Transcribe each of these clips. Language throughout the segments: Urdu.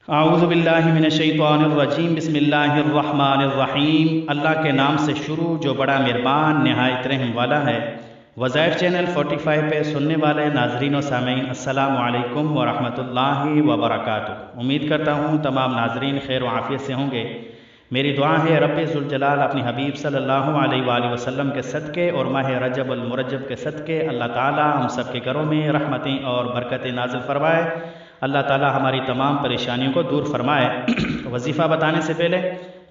اعوذ باللہ من الشیطان الرجیم بسم اللہ الرحمن الرحیم۔ اللہ کے نام سے شروع جو بڑا مہربان نہایت رحم والا ہے۔ وظائف چینل 45 پہ سننے والے ناظرین و سامعین السلام علیکم ورحمۃ اللہ وبرکاتہ۔ امید کرتا ہوں تمام ناظرین خیر و عافیت سے ہوں گے۔ میری دعا ہے رب ذوالجلال اپنی حبیب صلی اللہ علیہ وآلہ وسلم کے صدقے اور ماہ رجب المرجب کے صدقے اللہ تعالی ہم سب کے گھروں میں رحمتیں اور برکتیں نازل فرمائے۔ اللہ تعالی ہماری تمام پریشانیوں کو دور فرمائے۔ وظیفہ بتانے سے پہلے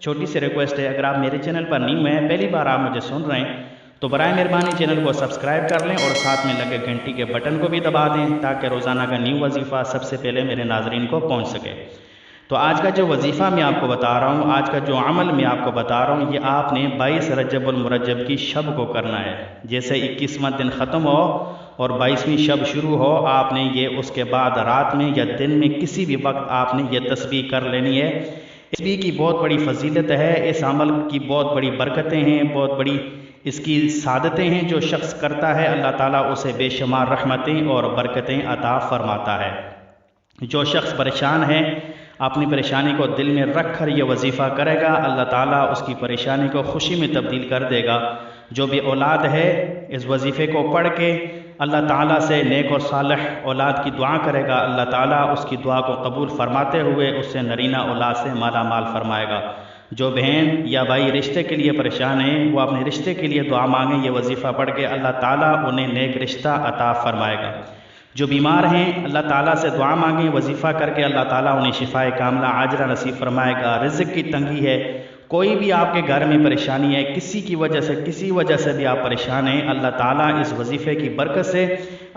چھوٹی سی ریکویسٹ ہے، اگر آپ میرے چینل پر نیو ہیں، پہلی بار آپ مجھے سن رہے ہیں تو برائے مہربانی چینل کو سبسکرائب کر لیں اور ساتھ میں لگے گھنٹی کے بٹن کو بھی دبا دیں تاکہ روزانہ کا نیو وظیفہ سب سے پہلے میرے ناظرین کو پہنچ سکے۔ تو آج کا جو وظیفہ میں آپ کو بتا رہا ہوں، آج کا جو عمل میں آپ کو بتا رہا ہوں، یہ آپ نے 22 رجب المرجب کی شب کو کرنا ہے۔ جیسے 21واں دن ختم ہو اور 22ویں شب شروع ہو، آپ نے یہ اس کے بعد رات میں یا دن میں کسی بھی وقت آپ نے یہ تسبیح کر لینی ہے۔ اس تسبیح کی بہت بڑی فضیلت ہے، اس عمل کی بہت بڑی برکتیں ہیں، بہت بڑی اس کی سعادتیں ہیں۔ جو شخص کرتا ہے اللہ تعالیٰ اسے بے شمار رحمتیں اور برکتیں عطا فرماتا ہے۔ جو شخص پریشان ہے اپنی پریشانی کو دل میں رکھ کر یہ وظیفہ کرے گا، اللہ تعالیٰ اس کی پریشانی کو خوشی میں تبدیل کر دے گا۔ جو بھی اولاد ہے اس وظیفے کو پڑھ کے اللہ تعالیٰ سے نیک اور صالح اولاد کی دعا کرے گا، اللہ تعالیٰ اس کی دعا کو قبول فرماتے ہوئے اس سے نرینہ اولاد سے مالا مال فرمائے گا۔ جو بہن یا بھائی رشتے کے لیے پریشان ہیں وہ اپنے رشتے کے لیے دعا مانگیں، یہ وظیفہ پڑھ کے اللہ تعالیٰ انہیں نیک رشتہ عطا فرمائے گا۔ جو بیمار ہیں اللہ تعالیٰ سے دعا مانگیں، وظیفہ کر کے اللہ تعالیٰ انہیں شفائے کاملہ عاجلہ نصیب فرمائے گا۔ رزق کی تنگی ہے، کوئی بھی آپ کے گھر میں پریشانی ہے، کسی وجہ سے بھی آپ پریشان ہیں، اللہ تعالیٰ اس وظیفے کی برکت سے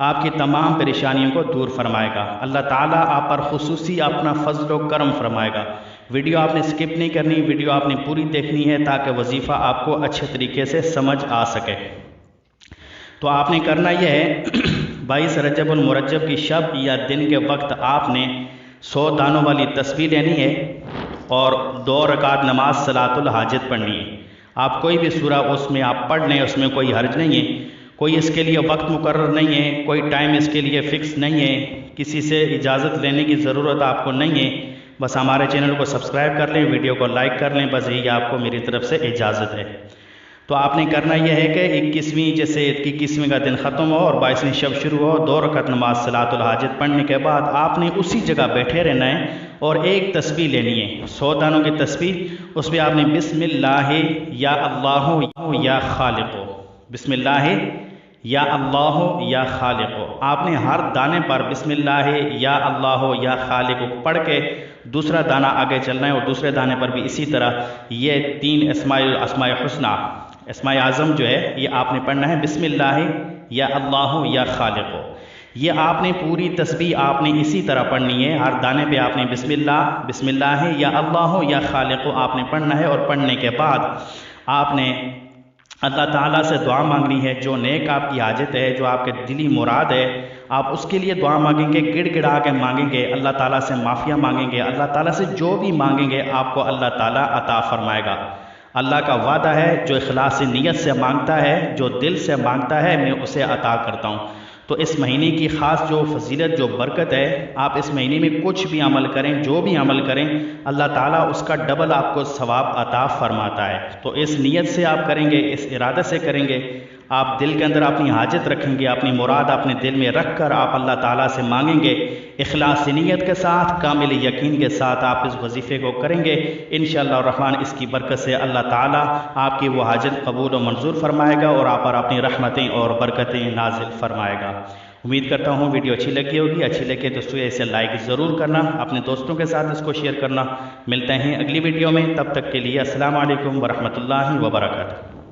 آپ کی تمام پریشانیوں کو دور فرمائے گا۔ اللہ تعالیٰ آپ پر خصوصی اپنا فضل و کرم فرمائے گا۔ ویڈیو آپ نے سکپ نہیں کرنی، ویڈیو آپ نے پوری دیکھنی ہے تاکہ وظیفہ آپ کو اچھے طریقے سے سمجھ آ سکے۔ تو آپ نے کرنا یہ ہے، 22 رجب المرجب کی شب یا دن کے وقت آپ نے 100 دانوں والی تسبیح لینی ہے اور 2 رکعت نماز صلاۃ الحاجت پڑھنی ہے۔ آپ کوئی بھی سورہ اس میں آپ پڑھ لیں، اس میں کوئی حرج نہیں ہے، کوئی اس کے لیے وقت مقرر نہیں ہے، کوئی ٹائم اس کے لیے فکس نہیں ہے، کسی سے اجازت لینے کی ضرورت آپ کو نہیں ہے۔ بس ہمارے چینل کو سبسکرائب کر لیں، ویڈیو کو لائک کر لیں، بس یہی آپ کو میری طرف سے اجازت ہے۔ تو آپ نے کرنا یہ ہے کہ 21ویں کا دن ختم ہو اور 22ویں شب شروع ہو، 2 رکعت نماز صلاۃ الحاجت پڑھنے کے بعد آپ نے اسی جگہ بیٹھے رہنا ہے اور ایک تسبیح لینی ہے، 100 دانوں کی تسبیح۔ اس میں آپ نے بسم اللہ یا اللہ یا خالق، بسم اللہ یا اللہ یا خالق، آپ نے ہر دانے پر بسم اللہ یا اللہ یا خالق پڑھ کے دوسرا دانہ آگے چلنا ہے اور دوسرے دانے پر بھی اسی طرح یہ 3 اسماء حسنہ، اسماء اعظم جو ہے یہ آپ نے پڑھنا ہے، بسم اللہ یا اللہ یا خالق۔ یہ آپ نے پوری تسبیح آپ نے اسی طرح پڑھنی ہے، ہر دانے پہ آپ نے بسم اللہ یا اللہ یا خالق آپ نے پڑھنا ہے، اور پڑھنے کے بعد آپ نے اللہ تعالیٰ سے دعا مانگنی ہے۔ جو نیک آپ کی حاجت ہے، جو آپ کے دلی مراد ہے، آپ اس کے لیے دعا مانگیں گے، گڑ گڑا کے مانگیں گے، اللہ تعالیٰ سے معافیہ مانگیں گے، اللہ تعالیٰ سے جو بھی مانگیں گے آپ کو اللہ تعالیٰ عطا فرمائے گا۔ اللہ کا وعدہ ہے، جو اخلاص نیت سے مانگتا ہے، جو دل سے مانگتا ہے، میں اسے عطا کرتا ہوں۔ تو اس مہینے کی خاص جو فضیلت، جو برکت ہے، آپ اس مہینے میں کچھ بھی عمل کریں، جو بھی عمل کریں، اللہ تعالیٰ اس کا ڈبل آپ کو ثواب عطا فرماتا ہے۔ تو اس نیت سے آپ کریں گے، اس ارادے سے کریں گے، آپ دل کے اندر اپنی حاجت رکھیں گے، اپنی مراد اپنے دل میں رکھ کر آپ اللہ تعالیٰ سے مانگیں گے، اخلاص نیت کے ساتھ، کامل یقین کے ساتھ آپ اس وظیفے کو کریں گے، انشاءاللہ الرحمن اس کی برکت سے اللہ تعالیٰ آپ کی وہ حاجت قبول و منظور فرمائے گا اور آپ پر اپنی رحمتیں اور برکتیں نازل فرمائے گا۔ امید کرتا ہوں ویڈیو اچھی لگی ہوگی، اچھی لگے تو اسے لائک ضرور کرنا، اپنے دوستوں کے ساتھ اس کو شیئر کرنا۔ ملتے ہیں اگلی ویڈیو میں، تب تک کے لیے السلام علیکم ورحمۃ اللہ وبرکاتہ۔